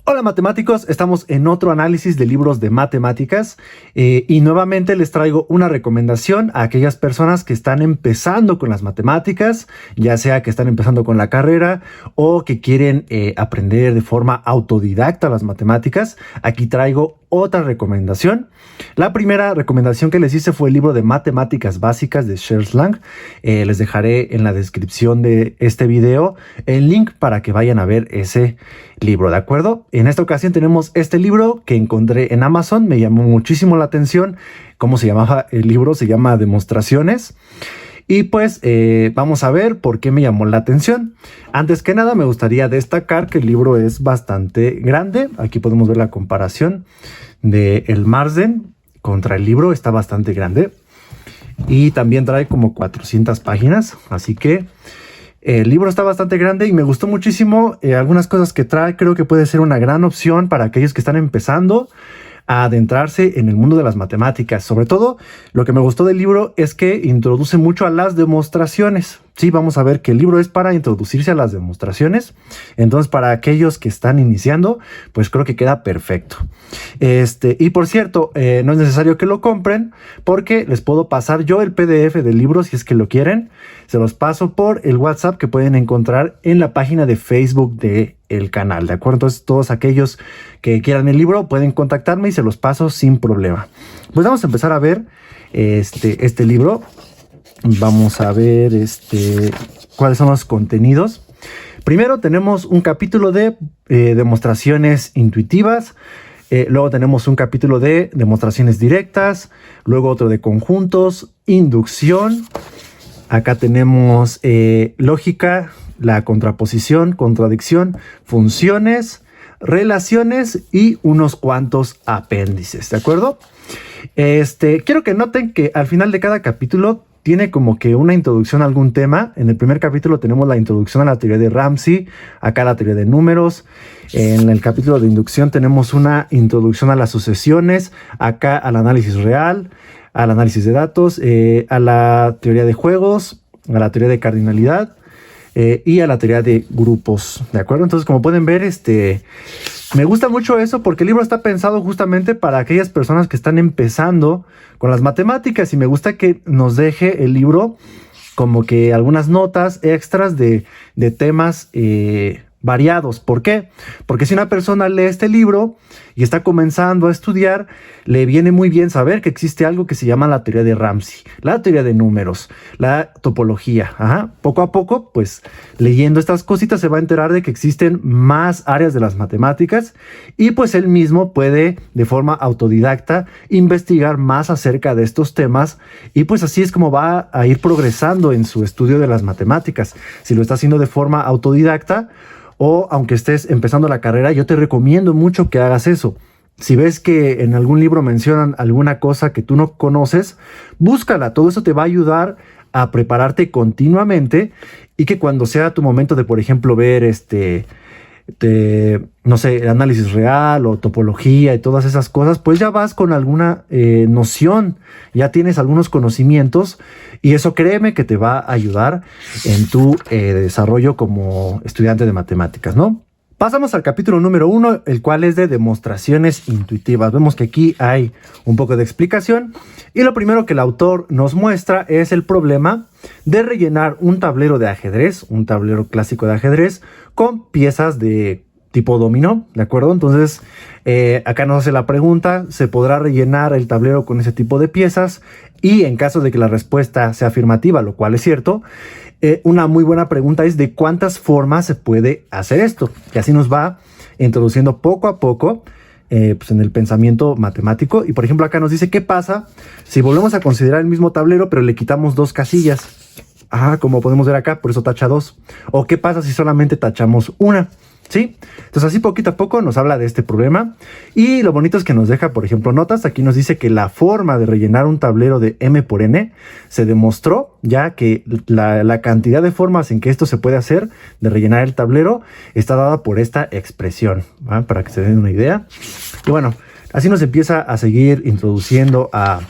Hola matemáticos, estamos en otro análisis de libros de matemáticas y nuevamente les traigo una recomendación a aquellas personas que están empezando con las matemáticas, ya sea que están empezando con la carrera o que quieren aprender de forma autodidacta las matemáticas. Aquí traigo otra recomendación. La primera recomendación que les hice fue el libro de Matemáticas Básicas de Charles Lang. Les dejaré en la descripción de este video el link para que vayan a ver ese libro, ¿de acuerdo? En esta ocasión tenemos este libro que encontré en Amazon. Me llamó muchísimo la atención. ¿Cómo se llamaba el libro? Se llama Demostraciones. Y pues vamos a ver por qué me llamó la atención. Antes que nada me gustaría destacar que el libro es bastante grande. Aquí podemos ver la comparación de el Marsden contra el libro. Está bastante grande. Y también trae como 400 páginas. Así que el libro está bastante grande y me gustó muchísimo. Algunas cosas que trae creo que puede ser una gran opción para aquellos que están empezando a adentrarse en el mundo de las matemáticas. Sobre todo, lo que me gustó del libro es que introduce mucho a las demostraciones. Sí, vamos a ver que el libro es para introducirse a las demostraciones. Entonces, para aquellos que están iniciando, pues creo que queda perfecto. Y por cierto, no es necesario que lo compren porque les puedo pasar yo el PDF del libro si es que lo quieren. Se los paso por el WhatsApp que pueden encontrar en la página de Facebook del canal, ¿de acuerdo? Entonces, todos aquellos que quieran el libro pueden contactarme y se los paso sin problema. Pues vamos a empezar a ver este libro. Vamos a ver cuáles son los contenidos. Primero tenemos un capítulo de demostraciones intuitivas. Luego tenemos un capítulo de demostraciones directas. Luego otro de conjuntos, inducción. Acá tenemos lógica, la contraposición, contradicción, funciones, relaciones y unos cuantos apéndices, ¿de acuerdo? Quiero que noten que al final de cada capítulo tiene como que una introducción a algún tema. En el primer capítulo tenemos la introducción a la teoría de Ramsey, acá la teoría de números. En el capítulo de inducción tenemos una introducción a las sucesiones, acá al análisis real, al análisis de datos, a la teoría de juegos, a la teoría de cardinalidad y a la teoría de grupos, ¿de acuerdo? Entonces, como pueden ver, me gusta mucho eso porque el libro está pensado justamente para aquellas personas que están empezando con las matemáticas y me gusta que nos deje el libro como que algunas notas extras de temas variados. ¿Por qué? Porque si una persona lee este libro y está comenzando a estudiar, le viene muy bien saber que existe algo que se llama la teoría de Ramsey, la teoría de números, la topología. Poco a poco, pues leyendo estas cositas se va a enterar de que existen más áreas de las matemáticas y pues él mismo puede de forma autodidacta investigar más acerca de estos temas y pues así es como va a ir progresando en su estudio de las matemáticas. Si lo está haciendo de forma autodidacta, o aunque estés empezando la carrera, yo te recomiendo mucho que hagas eso. Si ves que en algún libro mencionan alguna cosa que tú no conoces, búscala. Todo eso te va a ayudar a prepararte continuamente y que cuando sea tu momento de, por ejemplo, ver no sé, análisis real o topología y todas esas cosas, pues ya vas con alguna noción, ya tienes algunos conocimientos y eso créeme que te va a ayudar en tu desarrollo como estudiante de matemáticas, ¿no? Pasamos al capítulo número 1, el cual es de demostraciones intuitivas. Vemos que aquí hay un poco de explicación y lo primero que el autor nos muestra es el problema de rellenar un tablero de ajedrez, un tablero clásico de ajedrez con piezas de tipo dominó, ¿de acuerdo? Entonces, acá nos hace la pregunta, ¿se podrá rellenar el tablero con ese tipo de piezas? Y en caso de que la respuesta sea afirmativa, lo cual es cierto, una muy buena pregunta es de cuántas formas se puede hacer esto. Y así nos va introduciendo poco a poco pues en el pensamiento matemático. Y por ejemplo acá nos dice qué pasa si volvemos a considerar el mismo tablero pero le quitamos 2 casillas. Como podemos ver acá, por eso tacha 2. O qué pasa si solamente tachamos una. ¿Sí? Entonces así poquito a poco nos habla de este problema y lo bonito es que nos deja, por ejemplo, notas. Aquí nos dice que la forma de rellenar un tablero de m por n se demostró ya que la cantidad de formas en que esto se puede hacer de rellenar el tablero está dada por esta expresión, ¿va? Para que se den una idea. Y bueno, así nos empieza a seguir introduciendo a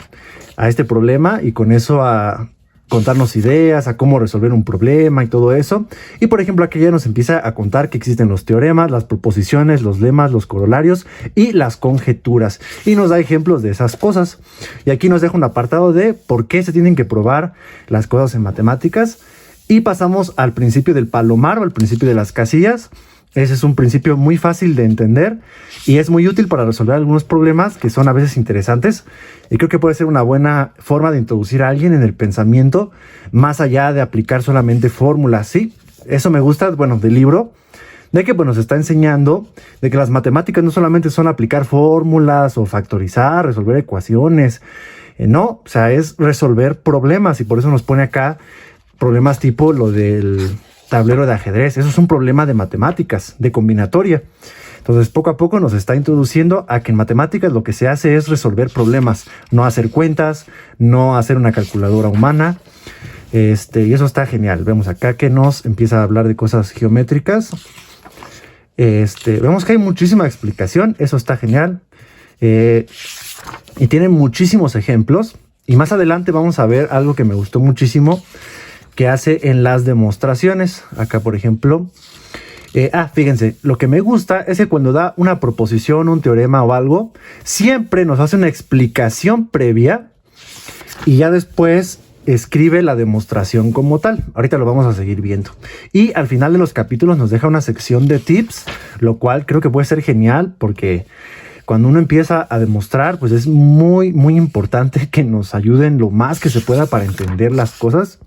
este problema y con eso a contarnos ideas, a cómo resolver un problema y todo eso. Y por ejemplo, aquí ya nos empieza a contar que existen los teoremas, las proposiciones, los lemas, los corolarios y las conjeturas. Y nos da ejemplos de esas cosas. Y aquí nos deja un apartado de por qué se tienen que probar las cosas en matemáticas. Y pasamos al principio del palomar o al principio de las casillas. Ese es un principio muy fácil de entender y es muy útil para resolver algunos problemas que son a veces interesantes. Y creo que puede ser una buena forma de introducir a alguien en el pensamiento, más allá de aplicar solamente fórmulas. Sí, eso me gusta, bueno, del libro, de que nos está enseñando de que las matemáticas no solamente son aplicar fórmulas o factorizar, resolver ecuaciones. No, o sea, es resolver problemas y por eso nos pone acá problemas tipo lo del tablero de ajedrez. Eso es un problema de matemáticas, de combinatoria. Entonces, poco a poco nos está introduciendo a que en matemáticas lo que se hace es resolver problemas, no hacer cuentas, no hacer una calculadora humana. Y eso está genial. Vemos acá que nos empieza a hablar de cosas geométricas. Vemos que hay muchísima explicación. Eso está genial. Y tiene muchísimos ejemplos. Y más adelante vamos a ver algo que me gustó muchísimo que hace en las demostraciones. Acá, por ejemplo, fíjense, lo que me gusta es que cuando da una proposición, un teorema o algo, siempre nos hace una explicación previa y ya después escribe la demostración como tal. Ahorita lo vamos a seguir viendo. Y al final de los capítulos nos deja una sección de tips, lo cual creo que puede ser genial porque cuando uno empieza a demostrar, pues es muy, muy importante que nos ayuden lo más que se pueda para entender las cosas.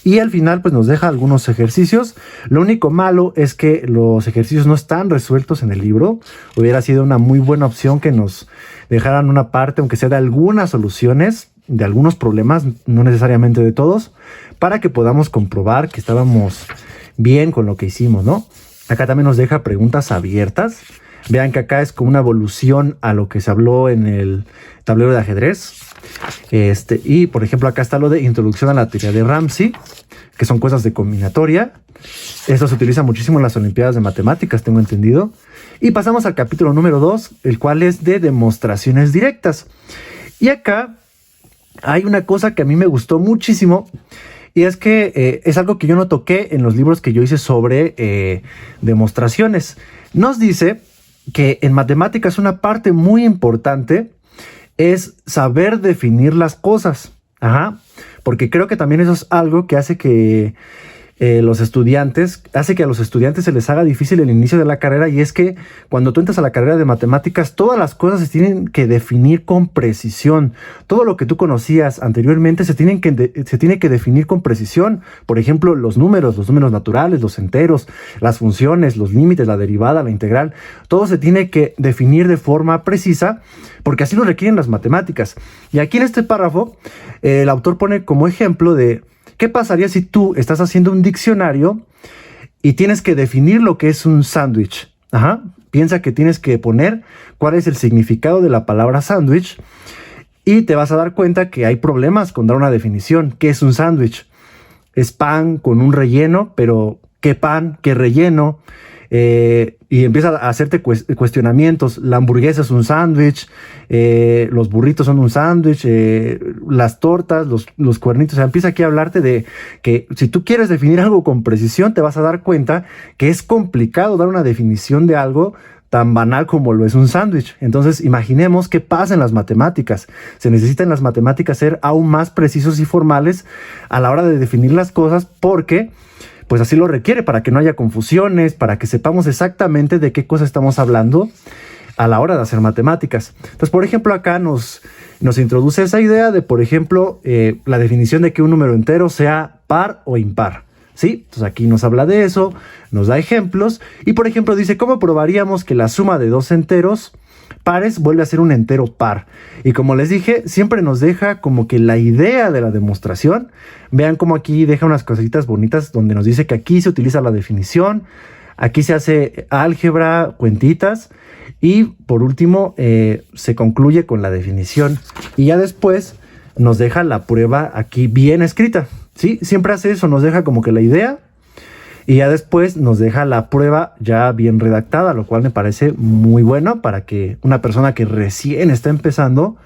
Y al final, pues nos deja algunos ejercicios. Lo único malo es que los ejercicios no están resueltos en el libro. Hubiera sido una muy buena opción que nos dejaran una parte, aunque sea de algunas soluciones, de algunos problemas, no necesariamente de todos, para que podamos comprobar que estábamos bien con lo que hicimos, ¿no? Acá también nos deja preguntas abiertas. Vean que acá es como una evolución a lo que se habló en el tablero de ajedrez. Y por ejemplo acá está lo de introducción a la teoría de Ramsey, que son cosas de combinatoria. Esto se utiliza muchísimo en las Olimpiadas de Matemáticas, tengo entendido. Y pasamos al capítulo número 2, el cual es de demostraciones directas. Y acá hay una cosa que a mí me gustó muchísimo. Y es que es algo que yo no toqué en los libros que yo hice sobre demostraciones. Nos dice que en matemáticas una parte muy importante es saber definir las cosas. Porque creo que también eso es algo que hace que a los estudiantes se les haga difícil el inicio de la carrera, y es que cuando tú entras a la carrera de matemáticas, todas las cosas se tienen que definir con precisión. Todo lo que tú conocías anteriormente se tiene que definir con precisión. Por ejemplo, los números naturales, los enteros, las funciones, los límites, la derivada, la integral, todo se tiene que definir de forma precisa, porque así lo requieren las matemáticas. Y aquí en este párrafo, el autor pone como ejemplo de ¿qué pasaría si tú estás haciendo un diccionario y tienes que definir lo que es un sándwich? Piensa que tienes que poner cuál es el significado de la palabra sándwich y te vas a dar cuenta que hay problemas con dar una definición. ¿Qué es un sándwich? Es pan con un relleno, pero ¿qué pan? ¿Qué relleno? Y empieza a hacerte cuestionamientos. La hamburguesa es un sándwich, los burritos son un sándwich, las tortas, los cuernitos. O sea, empieza aquí a hablarte de que si tú quieres definir algo con precisión, te vas a dar cuenta que es complicado dar una definición de algo tan banal como lo es un sándwich. Entonces, imaginemos qué pasa en las matemáticas. Se necesita en las matemáticas ser aún más precisos y formales a la hora de definir las cosas, porque pues así lo requiere, para que no haya confusiones, para que sepamos exactamente de qué cosa estamos hablando a la hora de hacer matemáticas. Entonces, por ejemplo, acá nos introduce esa idea de, por ejemplo, la definición de que un número entero sea par o impar. ¿Sí? Entonces aquí nos habla de eso, nos da ejemplos y, por ejemplo, dice, ¿cómo probaríamos que la suma de dos enteros pares vuelve a ser un entero par? Y como les dije, siempre nos deja como que la idea de la demostración. Vean cómo aquí deja unas cositas bonitas donde nos dice que aquí se utiliza la definición, aquí se hace álgebra, cuentitas, y por último se concluye con la definición. Y ya después nos deja la prueba aquí bien escrita. ¿Sí? Siempre hace eso, nos deja como que la idea y ya después nos deja la prueba ya bien redactada, lo cual me parece muy bueno para que una persona que recién está empezando,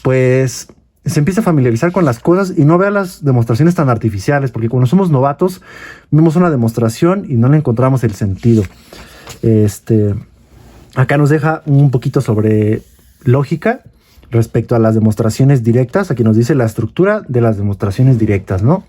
pues se empiece a familiarizar con las cosas y no vea las demostraciones tan artificiales, porque cuando somos novatos vemos una demostración y no le encontramos el sentido. Acá nos deja un poquito sobre lógica respecto a las demostraciones directas. Aquí nos dice la estructura de las demostraciones directas, ¿no?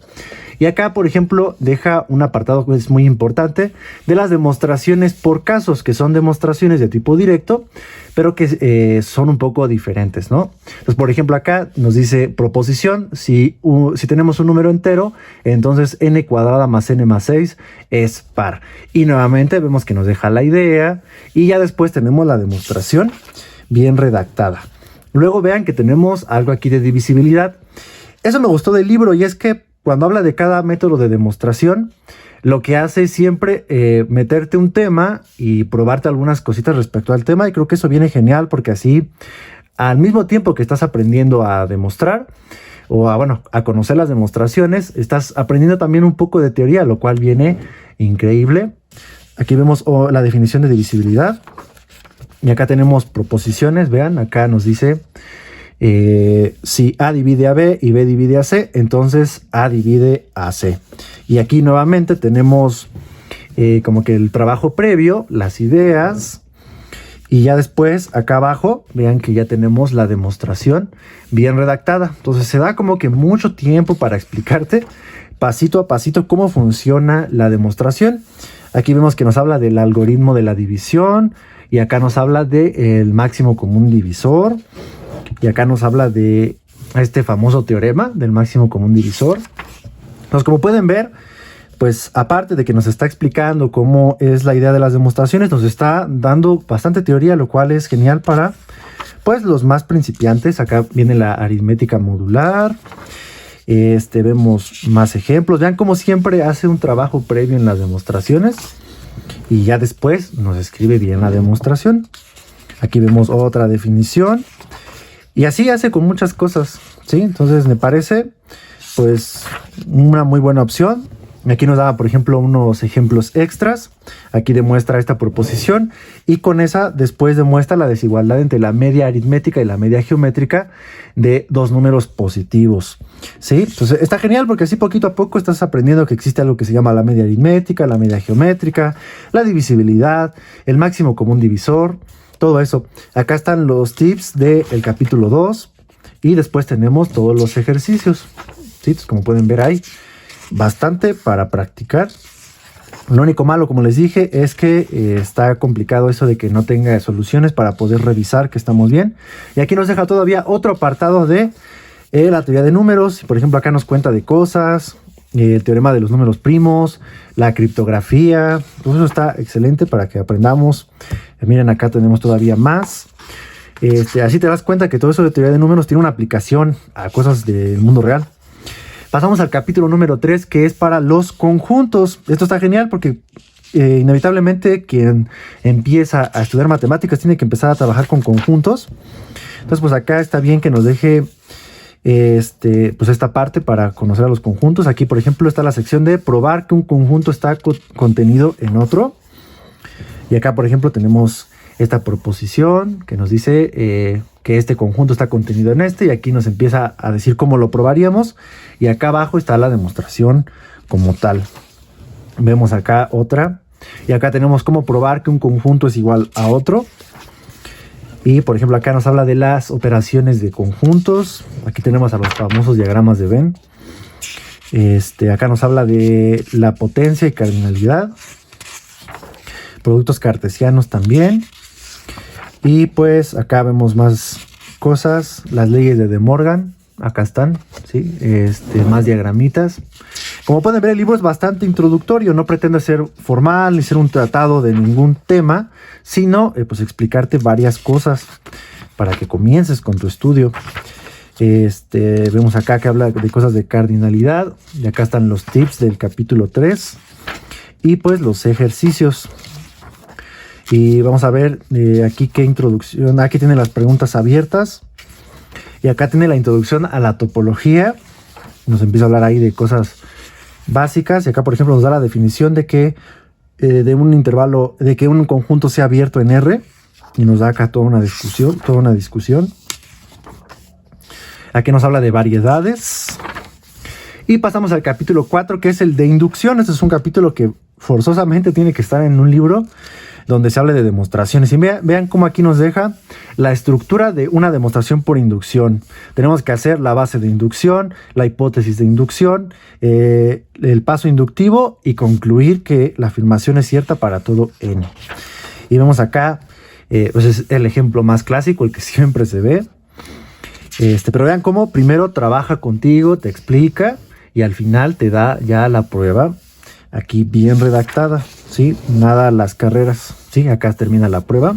Y acá, por ejemplo, deja un apartado que es muy importante de las demostraciones por casos, que son demostraciones de tipo directo, pero que son un poco diferentes, ¿no? Entonces, por ejemplo, acá nos dice proposición. Si tenemos un número entero, entonces n cuadrada más n más 6 es par. Y nuevamente vemos que nos deja la idea y ya después tenemos la demostración bien redactada. Luego vean que tenemos algo aquí de divisibilidad. Eso me gustó del libro, y es que cuando habla de cada método de demostración, lo que hace es siempre meterte un tema y probarte algunas cositas respecto al tema, y creo que eso viene genial porque así, al mismo tiempo que estás aprendiendo a demostrar o a conocer las demostraciones, estás aprendiendo también un poco de teoría, lo cual viene increíble. Aquí vemos la definición de divisibilidad y acá tenemos proposiciones. Vean, acá nos dice si A divide a B y B divide a C, entonces A divide a C. Y aquí nuevamente tenemos como que el trabajo previo, las ideas, y ya después acá abajo vean que ya tenemos la demostración bien redactada. Entonces se da como que mucho tiempo para explicarte pasito a pasito cómo funciona la demostración. Aquí vemos que nos habla del algoritmo de la división, y acá nos habla del máximo común divisor. Y acá nos habla de este famoso teorema del máximo común divisor. Entonces, como pueden ver, pues aparte de que nos está explicando cómo es la idea de las demostraciones, nos está dando bastante teoría, lo cual es genial para pues los más principiantes. Acá viene la aritmética modular. Vemos más ejemplos. Vean cómo siempre hace un trabajo previo en las demostraciones y ya después nos escribe bien la demostración. Aquí vemos otra definición. Y así hace con muchas cosas, ¿sí? Entonces me parece, pues, una muy buena opción. Aquí nos da, por ejemplo, unos ejemplos extras. Aquí demuestra esta proposición y con esa después demuestra la desigualdad entre la media aritmética y la media geométrica de dos números positivos, ¿sí? Entonces está genial porque así poquito a poco estás aprendiendo que existe algo que se llama la media aritmética, la media geométrica, la divisibilidad, el máximo común divisor. Todo eso. Acá están los tips del capítulo 2 y después tenemos todos los ejercicios, ¿sí? Entonces, como pueden ver, hay bastante para practicar. Lo único malo, como les dije, es que está complicado eso de que no tenga soluciones para poder revisar que estamos bien. Y aquí nos deja todavía otro apartado de la teoría de números. Por ejemplo, acá nos cuenta de cosas, el teorema de los números primos, la criptografía. Todo eso está excelente para que aprendamos. Miren, acá tenemos todavía más. Así te das cuenta que todo eso de teoría de números tiene una aplicación a cosas del mundo real. Pasamos al capítulo número 3, que es para los conjuntos. Esto está genial porque inevitablemente quien empieza a estudiar matemáticas tiene que empezar a trabajar con conjuntos. Entonces, pues acá está bien que nos deje pues esta parte para conocer a los conjuntos. Aquí, por ejemplo, está la sección de probar que un conjunto está contenido en otro. Y acá, por ejemplo, tenemos esta proposición que nos dice que este conjunto está contenido en este, y aquí nos empieza a decir cómo lo probaríamos, y acá abajo está la demostración como tal. Vemos acá otra, y acá tenemos cómo probar que un conjunto es igual a otro. Y por ejemplo acá nos habla de las operaciones de conjuntos. Aquí tenemos a los famosos diagramas de Venn. Acá nos habla de la potencia y cardinalidad. Productos cartesianos también. Y pues acá vemos más cosas. Las leyes de De Morgan. Acá están, ¿sí? Más diagramitas. Como pueden ver, el libro es bastante introductorio. No pretende ser formal ni ser un tratado de ningún tema, sino pues explicarte varias cosas para que comiences con tu estudio. Vemos acá que habla de cosas de cardinalidad. Y acá están los tips del capítulo 3. Y pues los ejercicios. Y vamos a ver aquí qué introducción. Aquí tiene las preguntas abiertas. Y acá tiene la introducción a la topología. Nos empieza a hablar ahí de cosas básicas. Y acá, por ejemplo, nos da la definición de que de un intervalo, de que un conjunto sea abierto en R. Y nos da acá toda una discusión. Aquí nos habla de variedades. Y pasamos al capítulo 4, que es el de inducción. Este es un capítulo que forzosamente tiene que estar en un libro donde se hable de demostraciones. Y vean cómo aquí nos deja la estructura de una demostración por inducción. Tenemos que hacer la base de inducción, la hipótesis de inducción, el paso inductivo y concluir que la afirmación es cierta para todo n. Y vemos acá, pues es el ejemplo más clásico, el que siempre se ve. Pero vean cómo primero trabaja contigo, te explica y al final te da ya la prueba aquí bien redactada, ¿sí? Nada las carreras, ¿sí? Acá termina la prueba.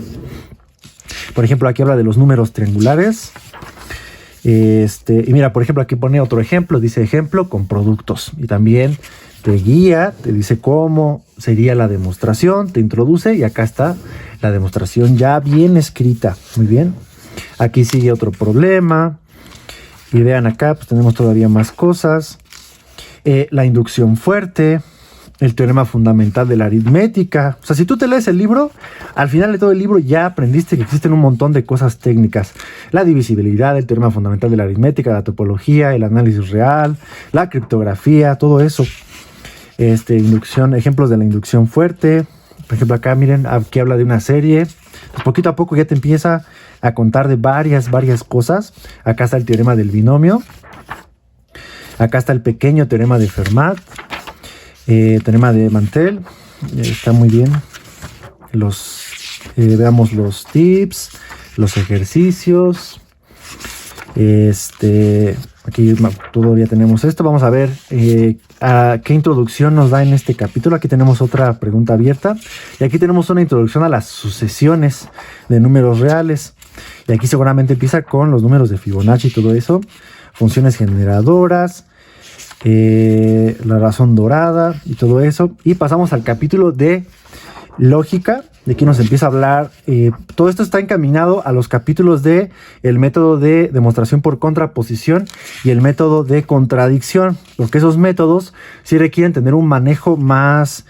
Por ejemplo, aquí habla de los números triangulares. Y mira, por ejemplo, aquí pone otro ejemplo, dice ejemplo con productos. Y también te guía, te dice cómo sería la demostración, te introduce y acá está la demostración ya bien escrita. Muy bien. Aquí sigue otro problema. Y vean acá, pues tenemos todavía más cosas. La inducción fuerte. El teorema fundamental de la aritmética. O sea, si tú te lees el libro, al final de todo el libro ya aprendiste que existen un montón de cosas técnicas. La divisibilidad, el teorema fundamental de la aritmética, la topología, el análisis real, la criptografía, todo eso. Inducción, ejemplos de la inducción fuerte. Por ejemplo, acá miren, aquí habla de una serie. Pues poquito a poco ya te empieza a contar de varias cosas. Acá está el teorema del binomio. Acá está el pequeño teorema de Fermat. Teorema de Mantel, está muy bien. Veamos los tips, los ejercicios. Aquí todavía tenemos esto. Vamos a ver qué introducción nos da en este capítulo. Aquí tenemos otra pregunta abierta. Y aquí tenemos una introducción a las sucesiones de números reales. Y aquí seguramente empieza con los números de Fibonacci y todo eso. Funciones generadoras. La razón dorada y todo eso. Y pasamos al capítulo de lógica. De aquí nos empieza a hablar. Todo esto está encaminado a los capítulos de el método de demostración por contraposición y el método de contradicción, porque esos métodos sí requieren tener un manejo más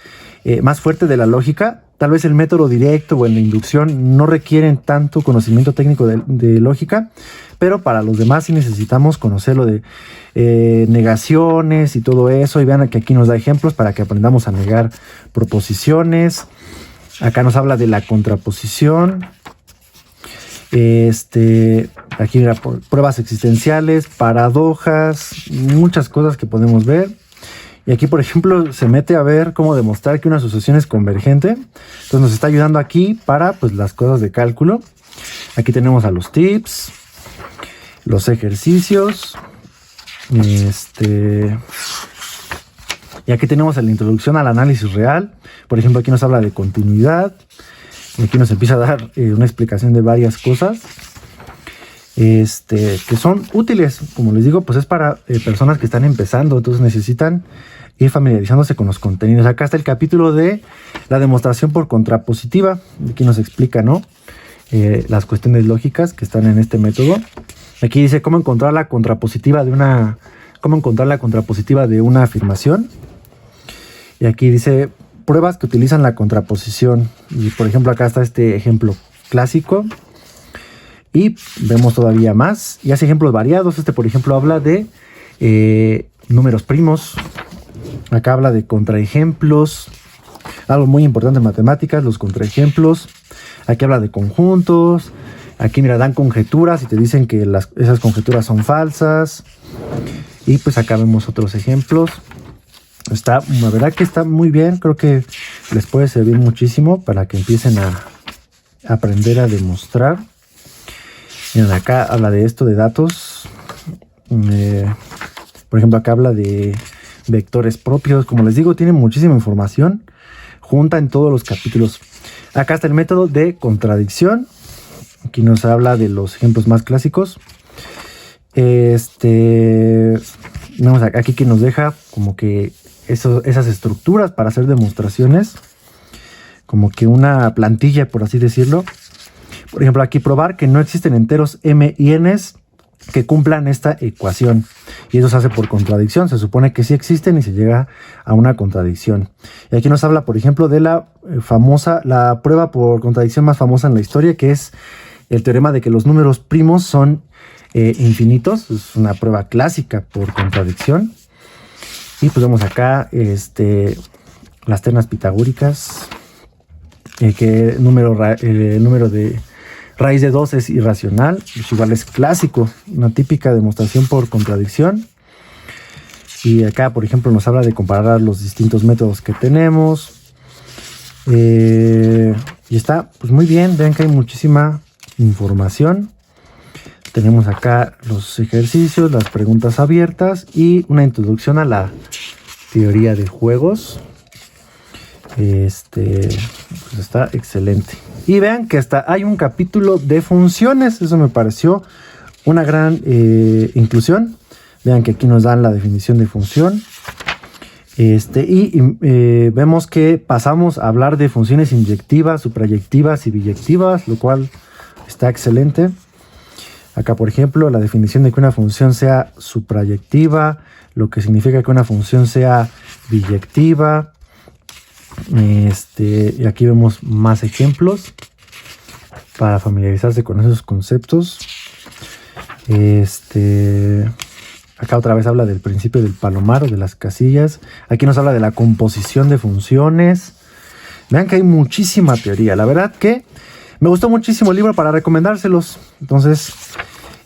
fuerte de la lógica. Tal vez el método directo o en la inducción no requieren tanto conocimiento técnico de lógica, pero para los demás sí necesitamos conocerlo de negaciones y todo eso. Y vean que aquí nos da ejemplos para que aprendamos a negar proposiciones. Acá nos habla de la contraposición. Aquí mira, pruebas existenciales, paradojas, muchas cosas que podemos ver. Y aquí, por ejemplo, se mete a ver cómo demostrar que una asociación es convergente. Entonces nos está ayudando aquí para pues, las cosas de cálculo. Aquí tenemos a los tips, los ejercicios. Y aquí tenemos la introducción al análisis real. Por ejemplo, aquí nos habla de continuidad. Y aquí nos empieza a dar una explicación de varias cosas. Que son útiles. Como les digo, pues es para personas que están empezando. Entonces necesitan ir familiarizándose con los contenidos. Acá está el capítulo de la demostración por contrapositiva. Aquí nos explica, ¿no? Las cuestiones lógicas que están en este método. Aquí dice cómo encontrar la contrapositiva de una afirmación. Y aquí dice pruebas que utilizan la contraposición. Y por ejemplo acá está este ejemplo clásico. Y vemos todavía más. Y hace ejemplos variados. Por ejemplo habla de números primos. Acá habla de contraejemplos. Algo muy importante en matemáticas, los contraejemplos. Aquí habla de conjuntos. Aquí mira, dan conjeturas y te dicen que esas conjeturas son falsas. Y pues acá vemos otros ejemplos. La verdad que está muy bien. Creo que les puede servir muchísimo para que empiecen a aprender a demostrar. Miren, acá habla de esto, de datos. Por ejemplo, acá habla de vectores propios. Como les digo, tiene muchísima información junta en todos los capítulos. Acá está el método de contradicción. Aquí nos habla de los ejemplos más clásicos. Vemos aquí que nos deja como que esas estructuras para hacer demostraciones. Como que una plantilla, por así decirlo. Por ejemplo, aquí probar que no existen enteros m y n que cumplan esta ecuación. Y eso se hace por contradicción. Se supone que sí existen y se llega a una contradicción. Y aquí nos habla, por ejemplo, de la prueba por contradicción más famosa en la historia, que es el teorema de que los números primos son infinitos. Es una prueba clásica por contradicción. Y pues vemos acá las ternas pitagóricas, que el número de raíz de 2 es irracional, pues igual es clásico, una típica demostración por contradicción. Y acá, por ejemplo, nos habla de comparar los distintos métodos que tenemos. Y está pues muy bien, vean que hay muchísima información. Tenemos acá los ejercicios, las preguntas abiertas y una introducción a la teoría de juegos. Pues está excelente. Y vean que hasta hay un capítulo de funciones. Eso me pareció una gran inclusión. Vean que aquí nos dan la definición de función. Vemos que pasamos a hablar de funciones inyectivas, suprayectivas y biyectivas, lo cual está excelente. Acá, por ejemplo, la definición de que una función sea suprayectiva, lo que significa que una función sea biyectiva. Y aquí vemos más ejemplos para familiarizarse con esos conceptos. Acá otra vez habla del principio del palomar o de las casillas. Aquí nos habla de la composición de funciones. Vean que hay muchísima teoría. La verdad que me gustó muchísimo el libro para recomendárselos. Entonces,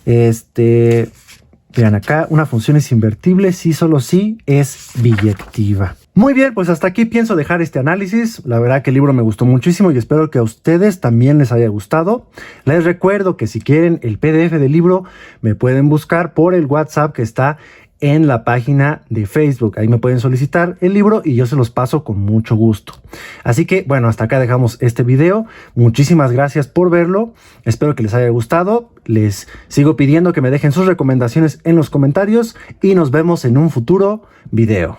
vean acá, una función es invertible si solo si es biyectiva. Muy bien, pues hasta aquí pienso dejar este análisis. La verdad que el libro me gustó muchísimo y espero que a ustedes también les haya gustado. Les recuerdo que si quieren el PDF del libro, me pueden buscar por el WhatsApp que está en la página de Facebook. Ahí me pueden solicitar el libro y yo se los paso con mucho gusto. Así que, bueno, hasta acá dejamos este video. Muchísimas gracias por verlo. Espero que les haya gustado. Les sigo pidiendo que me dejen sus recomendaciones en los comentarios y nos vemos en un futuro video.